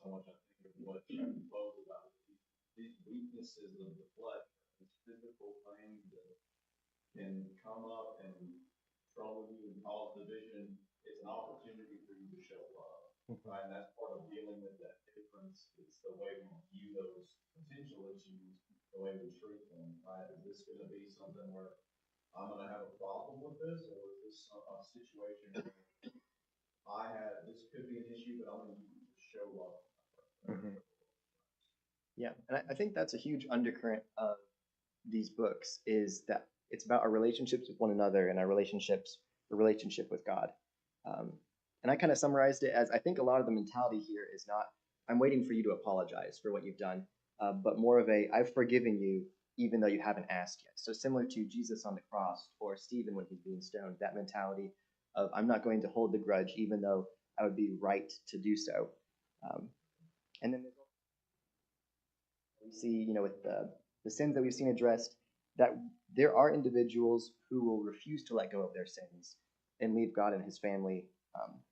so much, I think, of what chapter 12 is about. These weaknesses of the flesh, these physical things that can come up and trouble you and cause division, is an opportunity for you to show love. Right? And that's part of dealing with that difference. It's the way we view those potential issues, the way we treat them. Right? Is this going to be something where I'm going to have a problem with this, or is this a situation where this could be an issue, but I'm going to use it to show love? Mhm. Yeah, and I think that's a huge undercurrent of these books is that it's about our relationships with one another and our relationship with God. Um, and I kind of summarized it as I think a lot of the mentality here is not, I'm waiting for you to apologize for what you've done, but more of a, I've forgiven you even though you haven't asked yet. So similar to Jesus on the cross or Stephen when he's being stoned, that mentality of I'm not going to hold the grudge even though I would be right to do so. And then we see, with the sins that we've seen addressed, that there are individuals who will refuse to let go of their sins and leave God and his family.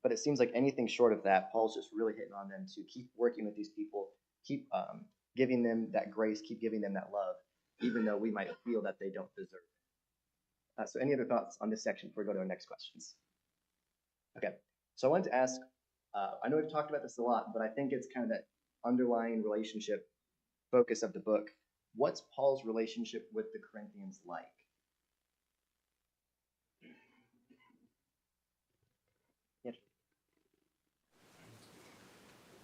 But it seems like anything short of that, Paul's just really hitting on them to keep working with these people, keep giving them that grace, keep giving them that love, even though we might feel that they don't deserve it. So any other thoughts on this section before we go to our next questions? Okay, so I wanted to ask, I know we've talked about this a lot, but I think it's kind of that underlying relationship focus of the book. What's Paul's relationship with the Corinthians like? Yes.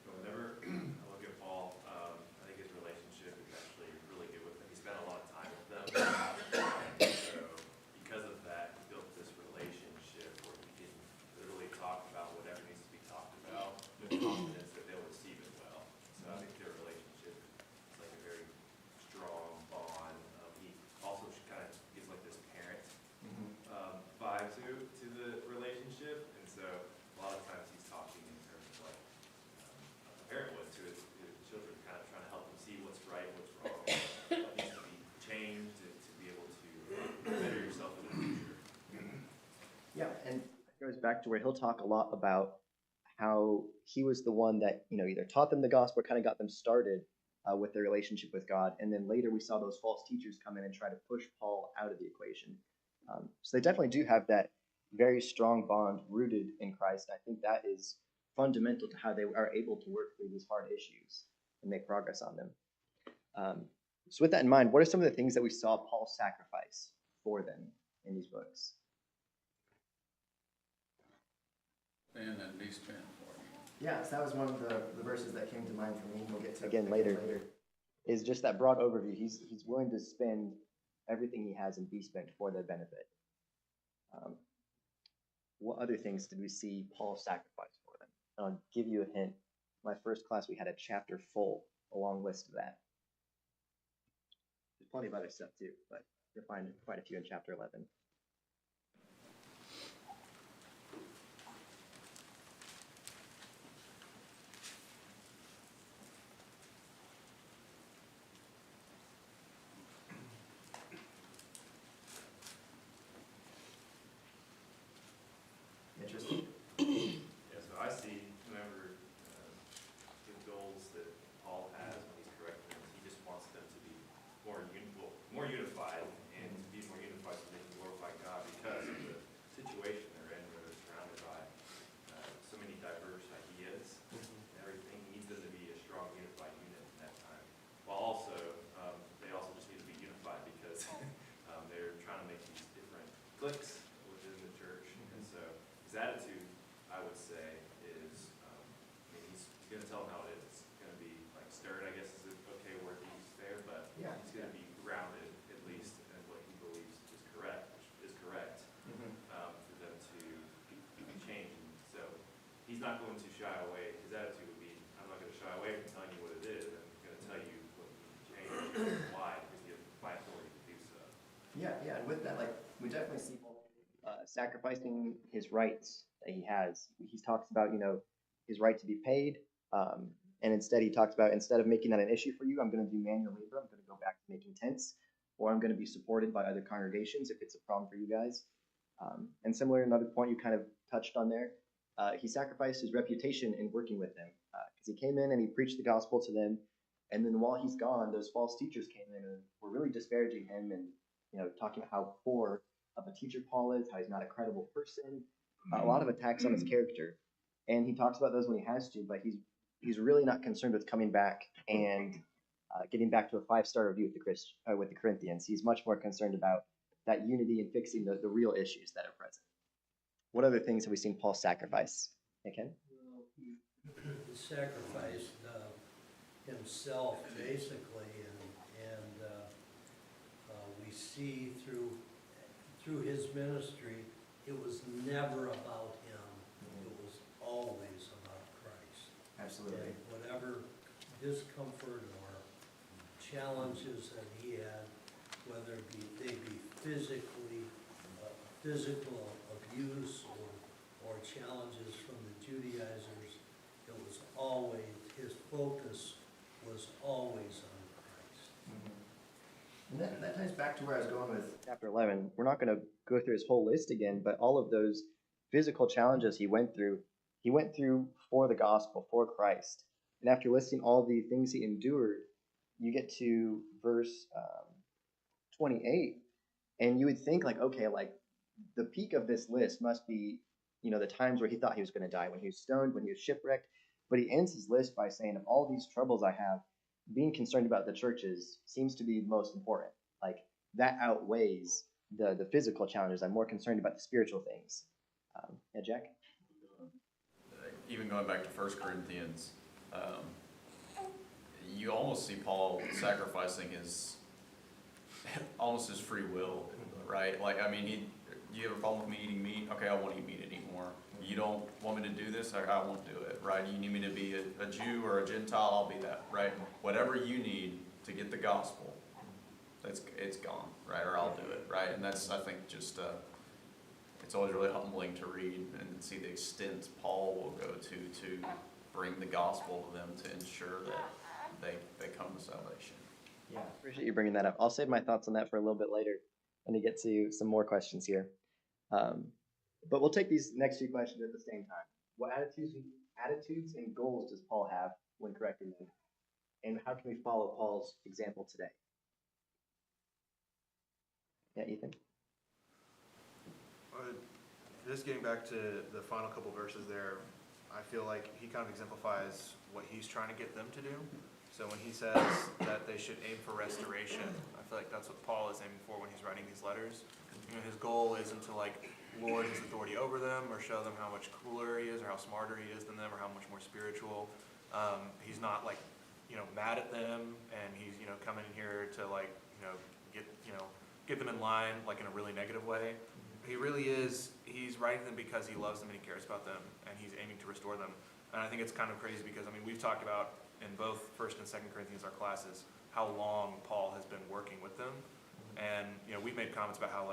Whenever I look at Paul, I think his relationship is actually really good with them. He spent a lot of time with them. And so, because of that, he built this relationship where he can literally talk about whatever needs to be talked about with confidence that they'll receive it well. So, I think their relationship is like a very strong bond. He also kind of gives like this parent vibe to the relationship. And so, a lot of times he's talking in terms of like, a parent would to his children, kind of trying to help them see what's right, what's wrong, what needs to be changed to be able to better yourself in the future. Yeah, and it goes back to where he'll talk a lot about how he was the one that either taught them the gospel, kind of got them started with their relationship with God, and then later we saw those false teachers come in and try to push Paul out of the equation. So they definitely do have that very strong bond rooted in Christ. I think that is fundamental to how they are able to work through these hard issues and make progress on them. So with that in mind, what are some of the things that we saw Paul sacrifice for them in these books? And then be spent for you. Yeah, so that was one of the verses that came to mind for me. We'll get to again later. Is just that broad overview. He's willing to spend everything he has and be spent for their benefit. What other things did we see Paul sacrifice for them? I'll give you a hint. My first class, we had a chapter full, a long list of that. There's plenty of other stuff too, but you'll find quite a few in chapter 11. Interesting. Yeah, so I see whenever the goals that Paul has when he's correcting them, he just wants them to be more unified and to be more unified so they can glorify God because of the situation they're in where they're surrounded by so many diverse ideas and everything. He needs them to be a strong, unified unit in that time. While also, they also just need to be unified because they're trying to make these different cliques within the church. And so his attitude, I would say, is, he's going to tell them how it is. It's going to be like stern, I guess, is an okay word to use there, but Yeah. he's going to be grounded, at least, in what he believes is correct, which is correct, for them to change. And so he's not going to shy away. His attitude would be, I'm not going to shy away from telling you what it is. I'm going to tell you what you need to change and why, because you have my authority to do so. Yeah, and with that, we definitely see Paul sacrificing his rights that he has. He talks about, his right to be paid, and instead he talks about instead of making that an issue for you, I'm going to do manual labor. I'm going to go back to making tents, or I'm going to be supported by other congregations if it's a problem for you guys. And similar, another point you kind of touched on there, he sacrificed his reputation in working with them because he came in and he preached the gospel to them. And then while he's gone, those false teachers came in and were really disparaging him and talking about how poor of a teacher Paul is, how he's not a credible person, a lot of attacks on his character. And he talks about those when he has to, but he's really not concerned with coming back and getting back to a 5-star review with the Corinthians. He's much more concerned about that unity and fixing the real issues that are present. What other things have we seen Paul sacrifice? Hey, Ken? Well, he sacrificed himself basically, and we see through his ministry, it was never about him. It was always about Christ. Absolutely. And whatever discomfort or challenges that he had, whether they be physical abuse or challenges from the Judaizers, it was always, his focus was always on Christ. And that ties back to where I was going with chapter 11. We're not going to go through his whole list again, but all of those physical challenges he went through for the gospel, for Christ. And after listing all the things he endured, you get to verse 28, and you would think like, okay, like the peak of this list must be, the times where he thought he was going to die, when he was stoned, when he was shipwrecked. But he ends his list by saying, of all these troubles I have, being concerned about the churches seems to be most important. Like that outweighs the physical challenges. I'm more concerned about the spiritual things. Yeah, Jack? Even going back to 1 Corinthians, you almost see Paul sacrificing almost his free will, right? Like, I mean, you have a problem with me eating meat? Okay, I won't eat meat anymore. You don't want me to do this? I won't do it, right? You need me to be a Jew or a Gentile? I'll be that, right? Whatever you need to get the gospel, it's gone, right? Or I'll do it, right? And that's, I think, just it's always really humbling to read and see the extent Paul will go to bring the gospel to them to ensure that they come to salvation. Yeah, appreciate you bringing that up. I'll save my thoughts on that for a little bit later when we get to some more questions here. But we'll take these next few questions at the same time. What attitudes and goals does Paul have when correcting them? And how can we follow Paul's example today? Yeah, Ethan? Just getting back to the final couple verses there, I feel like he kind of exemplifies what he's trying to get them to do. So when he says that they should aim for restoration, I feel like that's what Paul is aiming for when he's writing these letters. His goal isn't to lord his authority over them or show them how much cooler he is or how smarter he is than them or how much more spiritual. He's not mad at them, and he's coming in here to get them in line in a really negative way. He really is. He's writing them because he loves them and he cares about them, and he's aiming to restore them. And I think it's kind of crazy because we've talked about in both 1st and 2nd Corinthians, our classes, how long Paul has been working with them. And we've made comments about how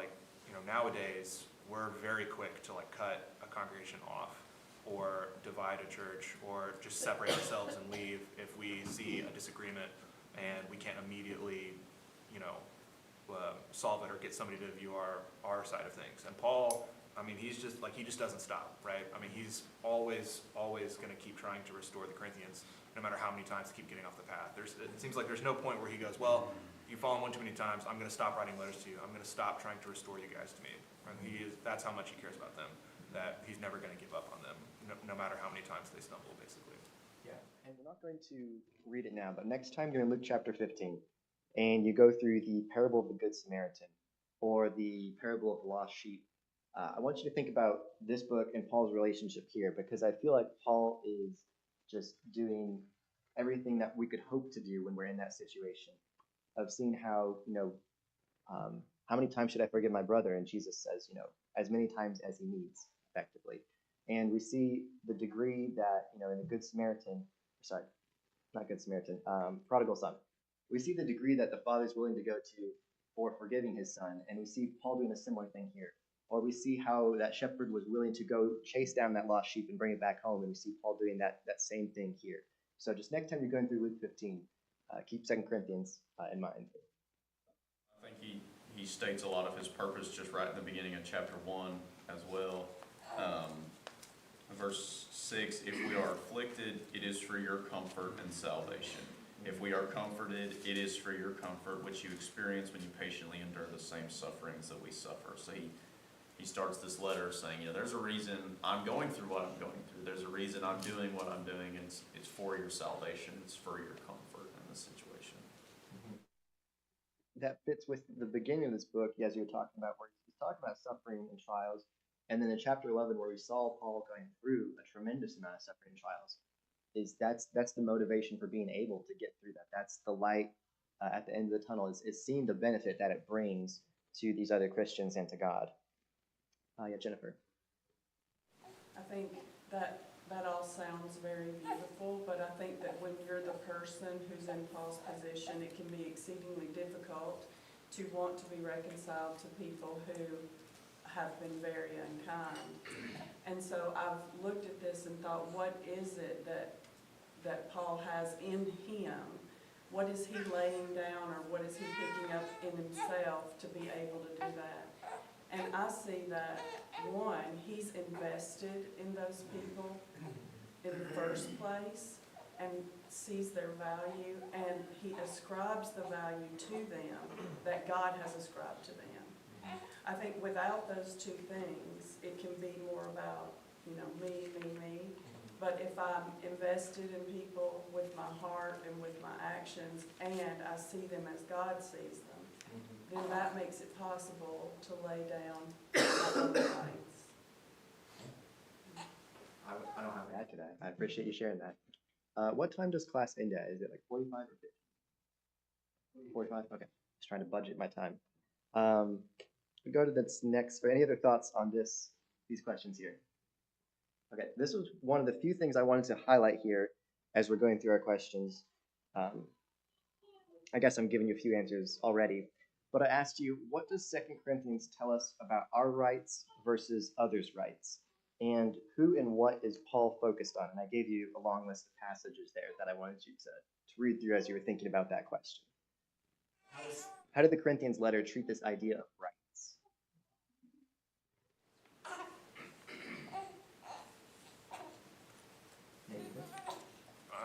nowadays we're very quick to cut a congregation off or divide a church or just separate ourselves and leave if we see a disagreement and we can't immediately solve it or get somebody to view our side of things. And Paul, he's just he just doesn't stop, right? He's always going to keep trying to restore the Corinthians, no matter how many times they keep getting off the path. It seems like there's no point where he goes, well, you've fallen one too many times, I'm going to stop writing letters to you. I'm going to stop trying to restore you guys to me. And that's how much he cares about them, that he's never going to give up on them, no matter how many times they stumble, basically. Yeah, and we're not going to read it now, but next time you're in Luke chapter 15, and you go through the parable of the Good Samaritan or the parable of the lost sheep, I want you to think about this book and Paul's relationship here, because I feel like Paul is just doing everything that we could hope to do when we're in that situation of seeing how, how many times should I forgive my brother? And Jesus says, as many times as he needs, effectively. And we see the degree that, in the prodigal son, we see the degree that the father is willing to go to for forgiving his son. And we see Paul doing a similar thing here. Or we see how that shepherd was willing to go chase down that lost sheep and bring it back home. And we see Paul doing that same thing here. So just next time you're going through Luke 15, keep 2 Corinthians in mind. I think he states a lot of his purpose just right in the beginning of chapter 1 as well. verse 6, if we are afflicted, it is for your comfort and salvation. If we are comforted, it is for your comfort, which you experience when you patiently endure the same sufferings that we suffer. So he starts this letter saying, there's a reason I'm going through what I'm going through. There's a reason I'm doing what I'm doing. It's for your salvation. It's for your comfort in this situation. That fits with the beginning of this book, as you were talking about, where he's talking about suffering and trials. And then in chapter 11, where we saw Paul going through a tremendous amount of suffering and trials, that's the motivation for being able to get through that. That's the light at the end of the tunnel, is seeing the benefit that it brings to these other Christians and to God. Yeah, Jennifer. I think that all sounds very beautiful, but I think that when you're the person who's in Paul's position, it can be exceedingly difficult to want to be reconciled to people who have been very unkind. And so I've looked at this and thought, what is it that Paul has in him? What is he laying down, or what is he picking up in himself to be able to do that? And I see that, one, he's invested in those people in the first place and sees their value, and he ascribes the value to them that God has ascribed to them. I think without those two things, it can be more about, me. But if I'm invested in people with my heart and with my actions, and I see them as God sees them, then that makes it possible to lay down my own rights. I don't have to add to that. I appreciate you sharing that. What time does class end at? Is it like 45 or 50? 45? Okay. Just trying to budget my time. We go to this next, or any other thoughts on these questions here? Okay, this was one of the few things I wanted to highlight here as we're going through our questions. I guess I'm giving you a few answers already, but I asked you, what does 2 Corinthians tell us about our rights versus others' rights? And who and what is Paul focused on? And I gave you a long list of passages there that I wanted you to read through as you were thinking about that question. How did the Corinthians letter treat this idea of rights?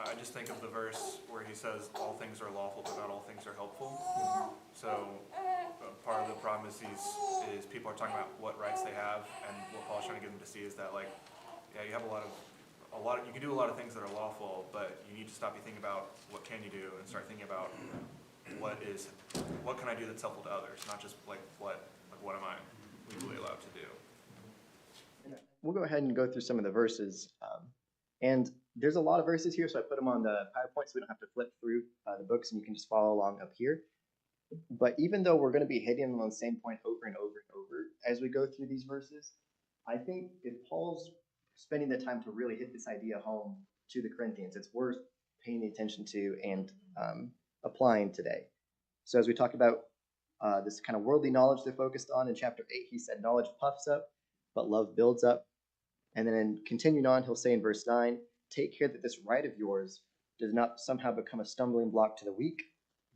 I just think of the verse where he says, all things are lawful, but not all things are helpful. So part of the problem is people are talking about what rights they have, and what Paul's trying to get them to see is that, you have a lot of, you can do a lot of things that are lawful, but you need to stop thinking about what can you do and start thinking about what can I do that's helpful to others, not just what am I legally allowed to do. We'll go ahead and go through some of the verses. And there's a lot of verses here, so I put them on the PowerPoint so we don't have to flip through the books, and you can just follow along up here. But even though we're going to be hitting them on the same point over and over and over as we go through these verses, I think if Paul's spending the time to really hit this idea home to the Corinthians, it's worth paying attention to and applying today. So as we talked about this kind of worldly knowledge they're focused on, in chapter 8, he said, knowledge puffs up, but love builds up. And then continuing on, he'll say in verse 9, take care that this right of yours does not somehow become a stumbling block to the weak.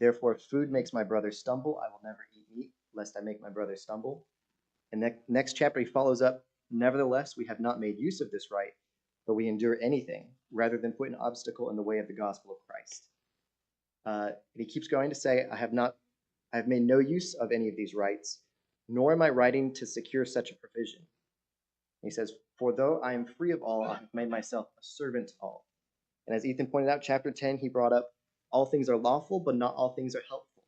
Therefore, if food makes my brother stumble, I will never eat meat, lest I make my brother stumble. And next chapter, he follows up, nevertheless, we have not made use of this right, but we endure anything, rather than put an obstacle in the way of the gospel of Christ. And he keeps going to say, I have made no use of any of these rights, nor am I writing to secure such a provision. He says, for though I am free of all, I have made myself a servant to all. And as Ethan pointed out, chapter 10, he brought up, all things are lawful, but not all things are helpful.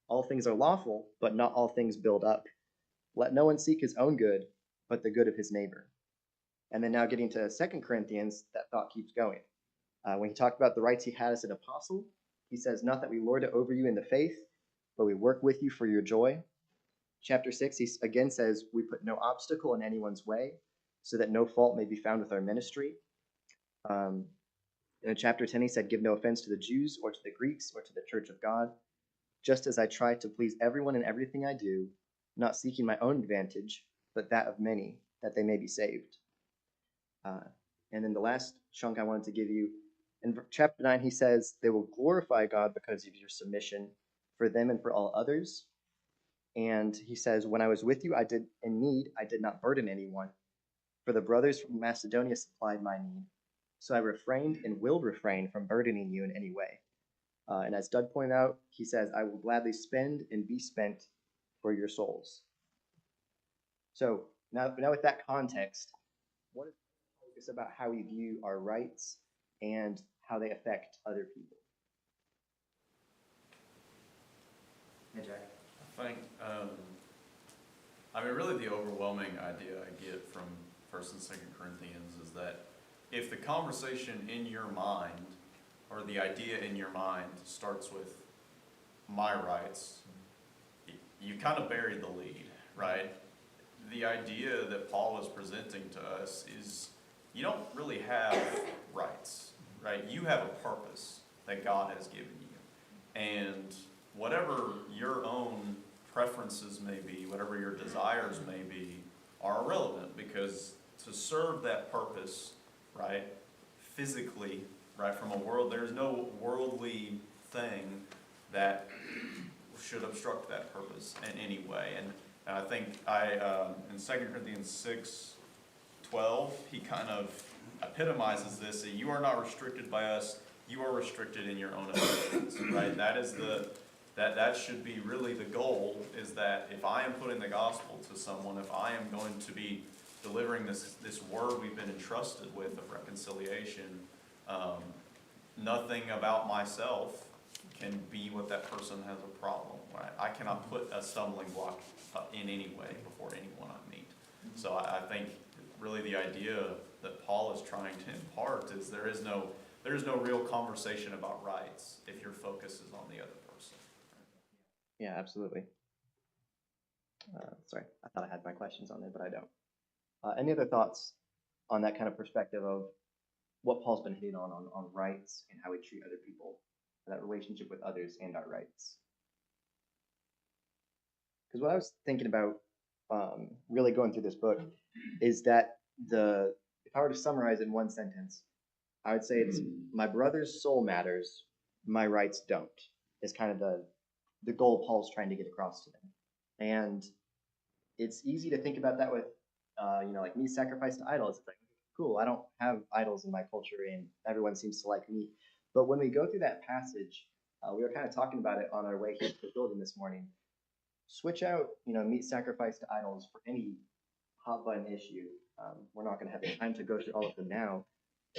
All things are lawful, but not all things build up. Let no one seek his own good, but the good of his neighbor. And then now getting to 2 Corinthians, that thought keeps going. When he talked about the rights he had as an apostle, he says, not that we lord it over you in the faith, but we work with you for your joy. Chapter 6, he again says, we put no obstacle in anyone's way, so that no fault may be found with our ministry. In chapter 10, he said, give no offense to the Jews or to the Greeks or to the church of God, just as I try to please everyone in everything I do, not seeking my own advantage, but that of many, that they may be saved. And then the last chunk I wanted to give you, in chapter 9, he says, they will glorify God because of your submission for them and for all others. And he says, when I was with you, I did not burden anyone. For the brothers from Macedonia supplied my need, so I refrained and will refrain from burdening you in any way. And as Doug pointed out, he says, I will gladly spend and be spent for your souls. So now with that context, what is the focus about how we view our rights and how they affect other people? Hey, Jack. I think, really the overwhelming idea I get from 1st and 2nd Corinthians is that if the conversation in your mind, or the idea in your mind, starts with my rights, you kind of buried the lead, right? The idea that Paul is presenting to us is you don't really have rights, right? You have a purpose that God has given you. And whatever your own preferences may be, whatever your desires may be, are irrelevant, because to serve that purpose, right, physically, right, from a world, there's no worldly thing that should obstruct that purpose in any way. And I think in 2 Corinthians 6:12, he kind of epitomizes this, that you are not restricted by us, you are restricted in your own emotions, right? That should be really the goal, is that if I am putting the gospel to someone, if I am going to be delivering this word we've been entrusted with of reconciliation, nothing about myself can be what that person has a problem, right? I cannot put a stumbling block in any way before anyone I meet. So I think really the idea that Paul is trying to impart is there is no real conversation about rights if your focus is on the other person. Yeah, absolutely. Sorry, I thought I had my questions on there, but I don't. Any other thoughts on that kind of perspective of what Paul's been hitting on rights and how we treat other people, that relationship with others and our rights? Because what I was thinking about really going through this book is that if I were to summarize in one sentence, I would say it's my brother's soul matters, my rights don't, is kind of the goal Paul's trying to get across to them. And it's easy to think about that with, like meat sacrificed to idols. It's like, cool, I don't have idols in my culture and everyone seems to like meat. But when we go through that passage, we were kind of talking about it on our way here to the building this morning. Switch out, meat sacrificed to idols for any hot button issue. We're not going to have the time to go through all of them now.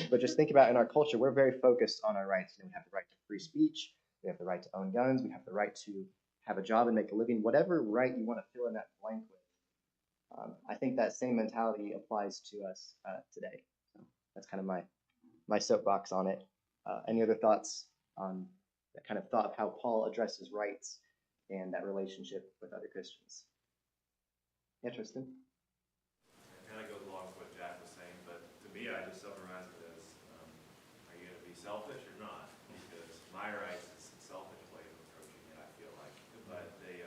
But just think about in our culture, we're very focused on our rights. We have the right to free speech. We have the right to own guns. We have the right to have a job and make a living. Whatever right you want to fill in that blank with. I think that same mentality applies to us today. So that's kind of my soapbox on it. Any other thoughts on that kind of thought of how Paul addresses rights and that relationship with other Christians? Yeah, Tristan? It kind of goes along with what Jack was saying, but to me, I just summarize it as, are you going to be selfish or not? Because my rights is a selfish way of approaching it, I feel like. But the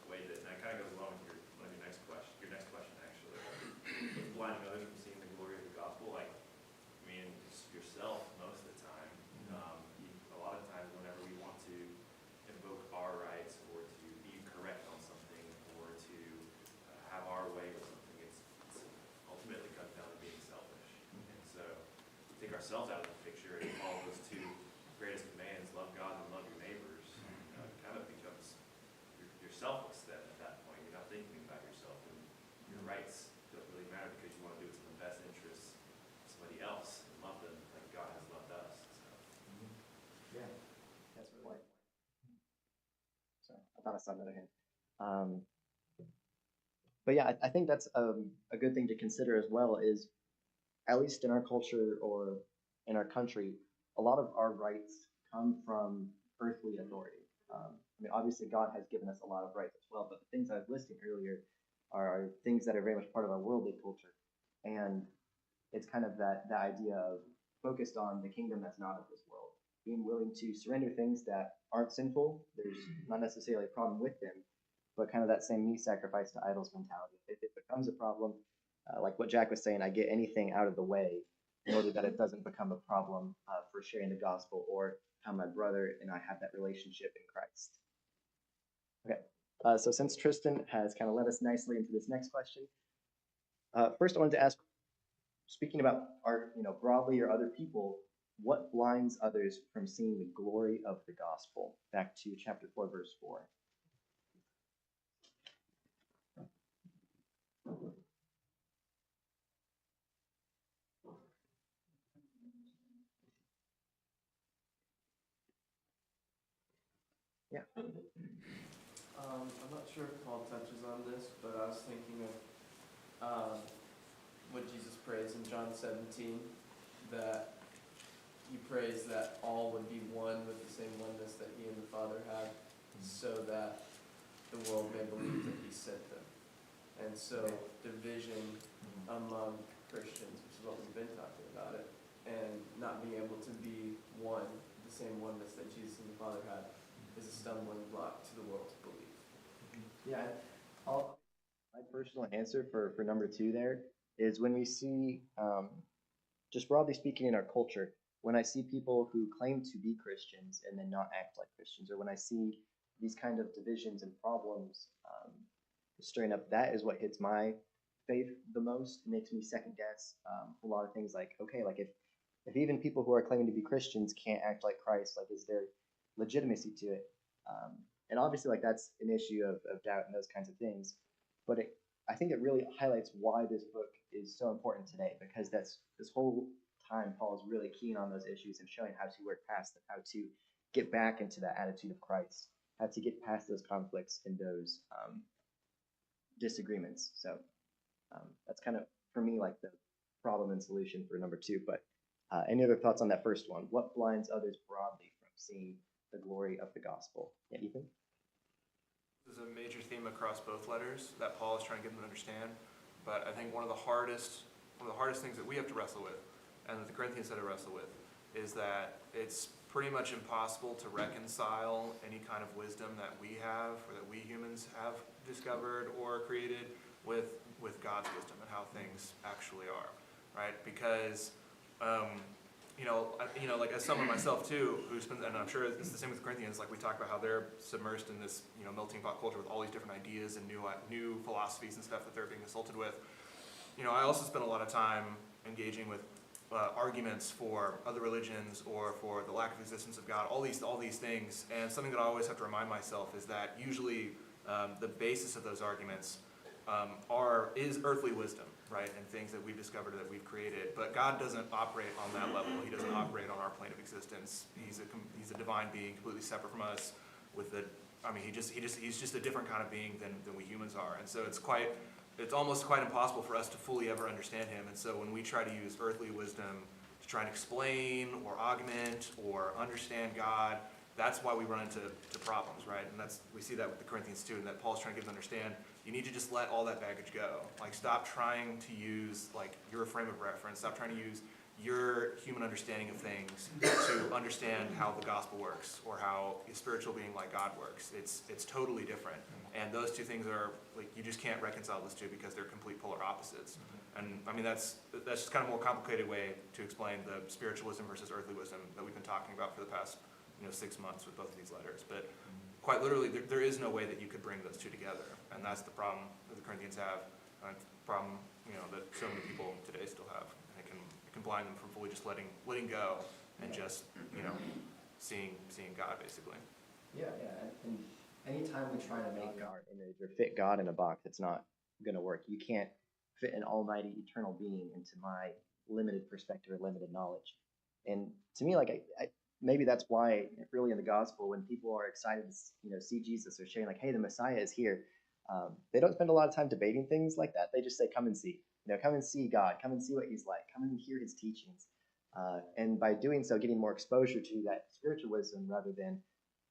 way that, and that kind of goes along with your next question actually, with blinding others from seeing the glory of the gospel, like, it's yourself most of the time. A lot of times whenever we want to invoke our rights or to be correct on something or to have our way with something, it's ultimately comes down to being selfish. And so take ourselves out of the picture and follow those two greatest commands, love God and love your neighbors. It kind of becomes, you're selfless then at that point. You're not thinking about yourself, and your rights don't really matter because you want to do what's in the best interest of somebody else and love them like God has loved us. So. Yeah, that's really like. Sorry, I thought I saw another hand. But yeah, I think that's a good thing to consider as well. Is at least in our culture or in our country, a lot of our rights come from earthly authority. Obviously God has given us a lot of rights as well, but the things I was listing earlier are things that are very much part of our worldly culture. And it's kind of that idea of focused on the kingdom that's not of this world, being willing to surrender things that aren't sinful. There's not necessarily a problem with them, but kind of that same meat sacrifice to idols mentality. If it becomes a problem, like what Jack was saying, I get anything out of the way in order that it doesn't become a problem for sharing the gospel or how my brother and I have that relationship in Christ. Okay, so since Tristan has kind of led us nicely into this next question, First, I wanted to ask, speaking about art, broadly or other people, what blinds others from seeing the glory of the gospel? Back to chapter 4, verse 4. Yeah. I'm not sure if Paul touches on this, but I was thinking of what Jesus prays in John 17, that he prays that all would be one with the same oneness that he and the Father had, so that the world may believe that he sent them. And so division among Christians, which is what we've been talking about it, and not being able to be one, the same oneness that Jesus and the Father had, is a stumbling block to the world's belief. Yeah, my personal answer for number 2 there is when we see, just broadly speaking in our culture, when I see people who claim to be Christians and then not act like Christians, or when I see these kind of divisions and problems stirring up, that is what hits my faith the most. It makes me second guess a lot of things, like, okay, like if even people who are claiming to be Christians can't act like Christ, like, is there legitimacy to it? And obviously, like, that's an issue of doubt and those kinds of things. But I think it really highlights why this book is so important today, because that's this whole time Paul is really keen on those issues and showing how to work past them, how to get back into that attitude of Christ, how to get past those conflicts and those disagreements. So that's kind of, for me, like the problem and solution for number 2. But any other thoughts on that first one? What blinds others broadly from seeing the glory of the gospel? Yeah, Ethan? This is a major theme across both letters that Paul is trying to get them to understand. But I think one of the hardest things that we have to wrestle with, and that the Corinthians had to wrestle with, is that it's pretty much impossible to reconcile any kind of wisdom that we have, or that we humans have discovered or created, with God's wisdom and how things actually are, right? Because like as someone myself too, who spends, and I'm sure it's the same with Corinthians, like we talk about how they're submersed in this, melting pot culture with all these different ideas and new philosophies and stuff that they're being assaulted with. I also spend a lot of time engaging with arguments for other religions or for the lack of existence of God, all these things. And something that I always have to remind myself is that usually the basis of those arguments is earthly wisdom, right, and things that we've discovered that we've created. But God doesn't operate on that level. He doesn't operate on our plane of existence. He's a divine being, completely separate from us. He's just a different kind of being than we humans are. And so it's almost quite impossible for us to fully ever understand him. And so when we try to use earthly wisdom to try and explain or augment or understand God, that's why we run into problems, right? And we see that with the Corinthians too, and that Paul's trying to get them to understand. You need to just let all that baggage go. Like, stop trying to use your frame of reference. Stop trying to use your human understanding of things to understand how the gospel works or how a spiritual being like God works. It's totally different. And those two things are, you just can't reconcile those two because they're complete polar opposites. And that's just kind of a more complicated way to explain the spiritual wisdom versus earthly wisdom that we've been talking about for the past 6 months with both of these letters. But quite literally, there is no way that you could bring those two together. And that's the problem that the Corinthians have, and it's the problem that so many people today still have. And it can blind them from fully just letting go and just seeing God, basically. Yeah. And anytime we try to make our image or fit God in a box, it's not going to work. You can't fit an almighty eternal being into my limited perspective or limited knowledge. And to me, maybe that's why early in the gospel, when people are excited to see Jesus or sharing, hey, the Messiah is here, they don't spend a lot of time debating things like that. They just say, come and see. Come and see God. Come and see what he's like. Come and hear his teachings. And by doing so, getting more exposure to that spiritual wisdom rather than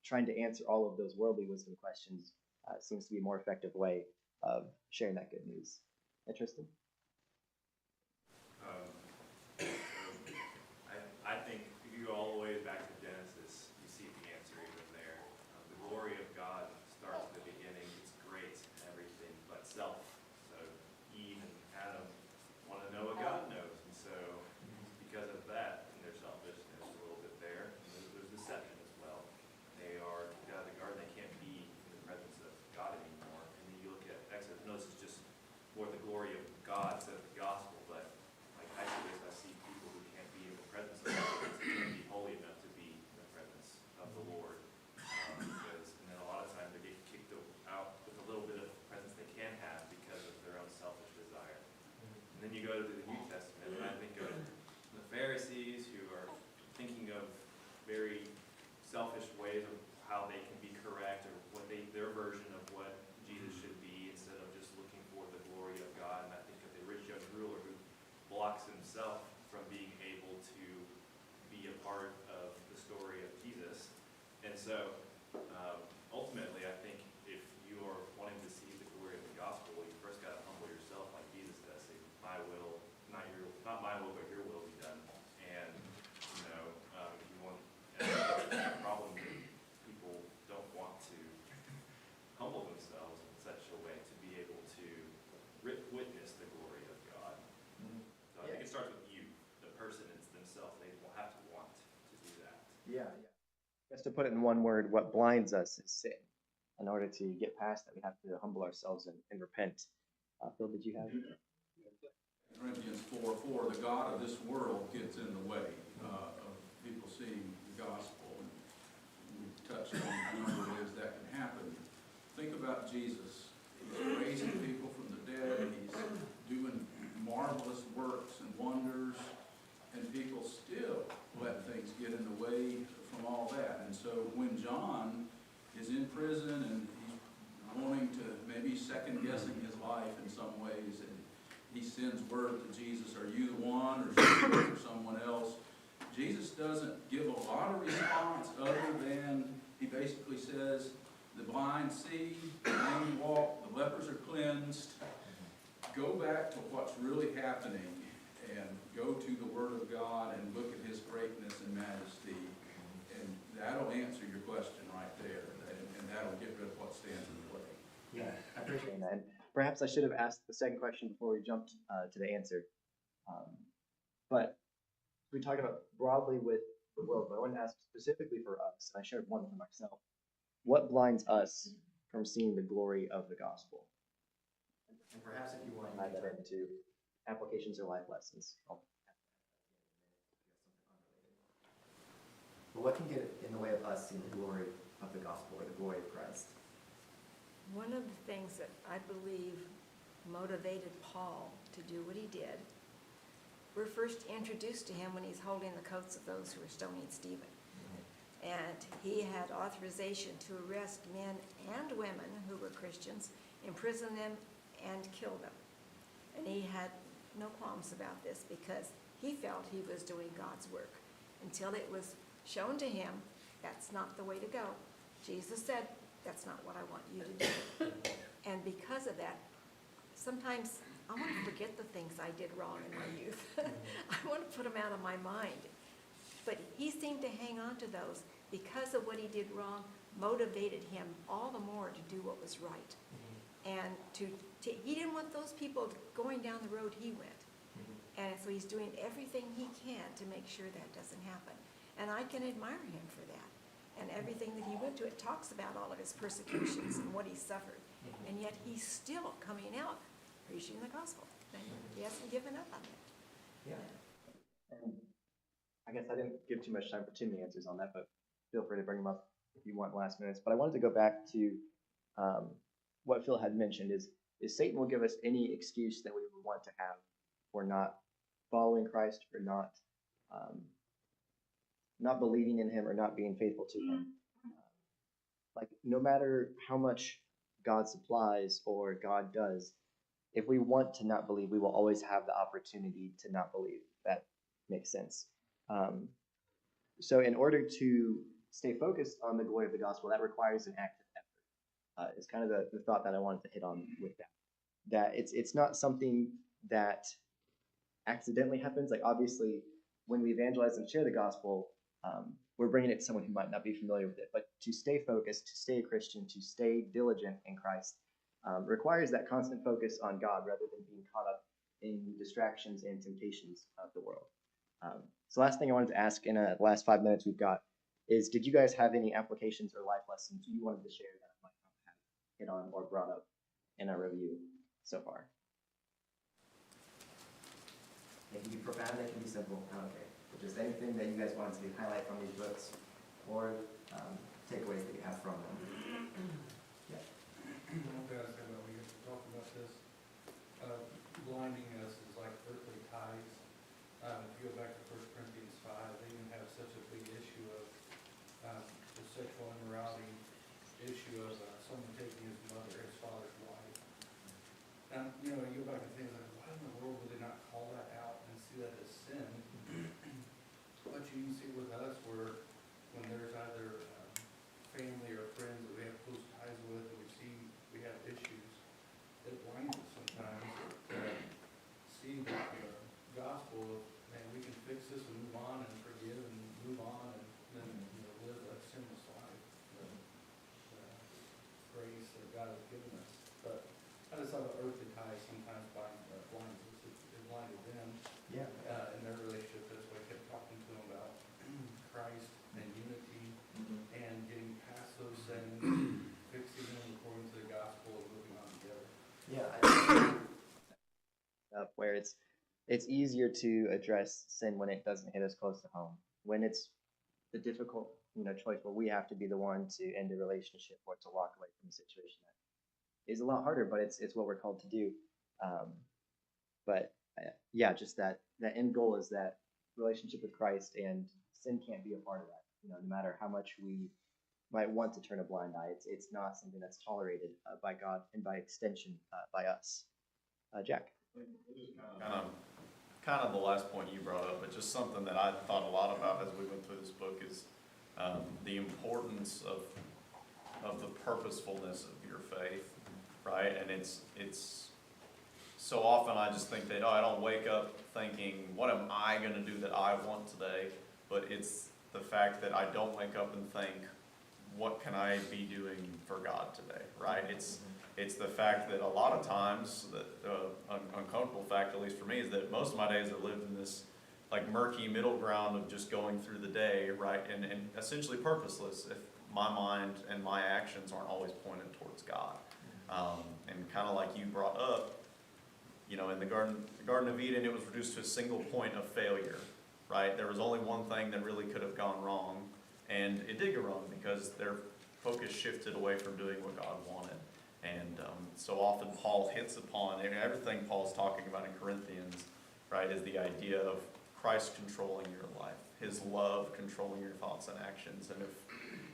trying to answer all of those worldly wisdom questions seems to be a more effective way of sharing that good news. Interesting? I think if you go all the way back to Genesis, you see the answer even there. The glory of God starts at the beginning. It's great and everything but self. So Eve and Adam want to know what God knows. And so because of that, and their selfishness a little bit there, there's deception as well. They are out of the garden. They can't be in the presence of God anymore. And then you look at Exodus. Notice it's just for the glory of God. very selfish ways of how they can be correct or their version of what Jesus should be instead of just looking for the glory of God. And I think of the rich young ruler who blocks himself from being able to be a part of the story of Jesus. And so ultimately, I think if you are wanting to see the glory of the gospel, you first got to humble yourself like Jesus does. Say, my will, not my will, but your will be done. And if you want, and the problem is people don't want to humble themselves in such a way to be able to witness the glory of God. So I think it starts with you, the person themselves. They will have to want to do that. Yeah. Just to put it in one word, what blinds us is sin. In order to get past that, we have to humble ourselves and repent. Phil, did you have? Corinthians 4:4, the God of this world gets in the way of people seeing the gospel. And we've touched on a number of ways that can happen. Think about Jesus. He's raising people from the dead. He's doing marvelous works and wonders. And people still let things get in the way from all that. And so when John is in prison and he's wanting to maybe second-guessing his life in some ways, and he sends word to Jesus, are you the one, or someone else? Jesus doesn't give a lot of response other than he basically says, the blind see, the lame walk, the lepers are cleansed. Go back to what's really happening and go to the Word of God and look at His greatness and majesty. And that'll answer your question right there, and that'll get rid of what stands in the way. Yeah, I appreciate that. And perhaps I should have asked the second question before we jumped to the answer. But we talked about broadly with the world, but I wanted to ask specifically for us, and I shared one for myself. What blinds us from seeing the glory of the gospel? And perhaps if you want to tie that into applications or life lessons. But what can get in the way of us seeing the glory of the gospel or the glory of Christ? One of the things that I believe motivated Paul to do what he did, we're first introduced to him when he's holding the coats of those who were stoning Stephen. And he had authorization to arrest men and women who were Christians, imprison them, and kill them. And he had no qualms about this because he felt he was doing God's work until it was shown to him that's not the way to go. Jesus said, that's not what I want you to do. And because of that, sometimes I want to forget the things I did wrong in my youth. I want to put them out of my mind. But he seemed to hang on to those because of what he did wrong, motivated him all the more to do what was right. And he didn't want those people going down the road he went. And so he's doing everything he can to make sure that doesn't happen. And I can admire him for that. And everything that he went to, it talks about all of his persecutions and what he suffered. And yet he's still coming out preaching the gospel. And he hasn't given up on it. Yeah. And I guess I didn't give too much time for too many answers on that, but feel free to bring them up if you want last minutes. But I wanted to go back to what Phil had mentioned is Satan will give us any excuse that we would want to have for not following Christ, for not believing in him, or not being faithful to him. Like, no matter how much God supplies or God does, if we want to not believe, we will always have the opportunity to not believe. That makes sense. So in order to stay focused on the glory of the gospel, that requires an active effort. It's kind of the thought that I wanted to hit on with that. That it's not something that accidentally happens. Like, obviously, when we evangelize and share the gospel, we're bringing it to someone who might not be familiar with it. But to stay focused, to stay a Christian, to stay diligent in Christ, requires that constant focus on God rather than being caught up in distractions and temptations of the world. So last thing I wanted to ask in the last 5 minutes we've got is, did you guys have any applications or life lessons you wanted to share that I might not have hit on or brought up in our review so far? It can be profound, it can be simple, I don't care. But just anything that you guys wanted to highlight from these books or takeaways that you have from them. Yeah. Okay, we get to talk about this. Blinding us is like earthly ties. If you go back to 1 Corinthians 5, they even have such a big issue of much you can see with us where when there's either family or friends that we have close ties with, and we see we have issues, it blinds us sometimes to see that gospel of, man, we can fix this and move on and forgive and move on and then, live a sinless life. Grace that God has given us. But I just thought the earthly ties sometimes blinds us. It blinded them Yeah. in their relationship. That's why I kept talking to them about Christ and unity and getting past those things, fixing them according to the gospel and moving on together. Yeah, where it's easier to address sin when it doesn't hit us close to home. When it's the difficult, choice where we have to be the one to end a relationship or to walk away from a situation that is a lot harder, but it's what we're called to do. But yeah, just that end goal is that relationship with Christ, and sin can't be a part of that. No matter how much we might want to turn a blind eye, it's not something that's tolerated by God and by extension by us. Jack. Kind of the last point you brought up, but just something that I thought a lot about as we went through this book is the importance of the purposefulness of your faith, right? And it's so often I just think that, I don't wake up thinking, what am I going to do that I want today? But it's the fact that I don't wake up and think, what can I be doing for God today, right? It's the fact that a lot of times, the uncomfortable fact, at least for me, is that most of my days are lived in this like murky middle ground of just going through the day, right? And essentially purposeless if my mind and my actions aren't always pointed towards God. And kind of like you brought up, in the Garden of Eden, it was reduced to a single point of failure, right? There was only one thing that really could have gone wrong, and it did go wrong because their focus shifted away from doing what God wanted. And so often Paul hits upon, and everything Paul's talking about in Corinthians, right, is the idea of Christ controlling your life, his love controlling your thoughts and actions. And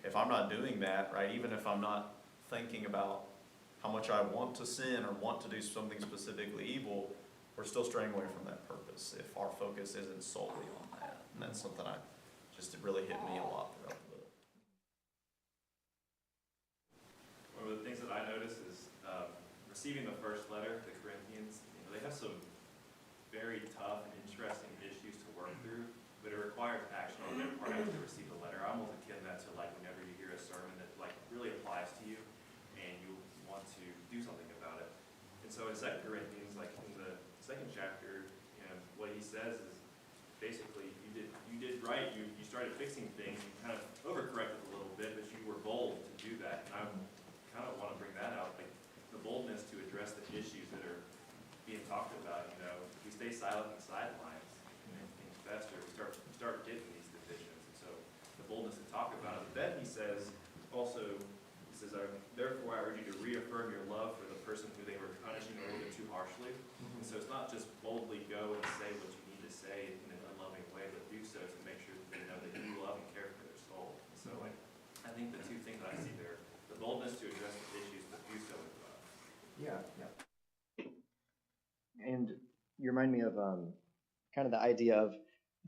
if I'm not doing that, right, even if I'm not thinking about how much I want to sin or want to do something specifically evil, we're still straying away from that purpose if our focus isn't solely on that. And that's something it really hit me a lot throughout the book. One of the things that I noticed is receiving the first letter, the Corinthians, they have some very tough and interesting issues to work through, but it requires action on their part after they receive the letter. I almost akin that to like whenever you hear a sermon that like really applies to you and you want to do something about it. And so in 2 Corinthians, like in the second chapter, what he says is basically you did right, you started fixing things, you kind of overcorrected a little bit, but you were bold to do that. And I kind of want to bring that out, like the boldness to address the issues that are being talked about. If we stay silent on the sidelines and fester, we start getting these divisions. And so the boldness to talk about it. But then he says, therefore I urge you to reaffirm your love for the person who they were punishing a little bit too harshly. And so it's not just boldly go and say what you need to say in an unloving way, but do so to make sure that they know that you love and care for their soul. And so I think the two things that I see there, the boldness to address the issues, but do so with love. Yeah. And you remind me of kind of the idea of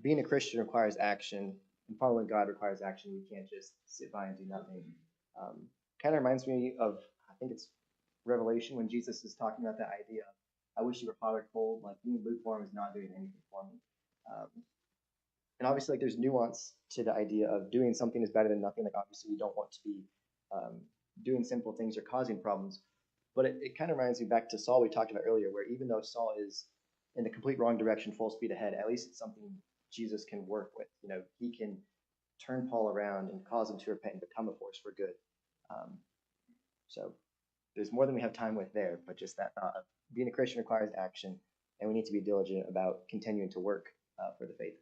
being a Christian requires action, and following God requires action. We can't just sit by and do nothing. Kind of reminds me of, I think it's Revelation, when Jesus is talking about that idea of, I wish you were hot or cold, like being lukewarm is not doing anything for me. And obviously, like, there's nuance to the idea of doing something is better than nothing. Like, obviously, we don't want to be doing simple things or causing problems. But it kind of reminds me back to Saul we talked about earlier, where even though Saul is in the complete wrong direction, full speed ahead, at least it's something Jesus can work with. He can turn Paul around and cause him to repent and become a force for good. So there's more than we have time with there, but just that thought of being a Christian requires action, and we need to be diligent about continuing to work for the faith.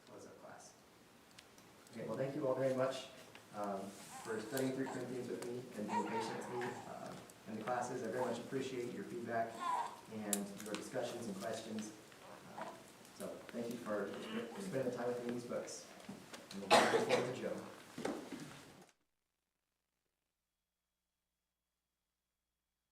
Close our class. Okay, well, thank you all very much for studying through Corinthians with me and being patient with me in the classes. I very much appreciate your feedback and your discussions and questions. So thank you for spending the time with me in these books. And we'll look forward to Joe.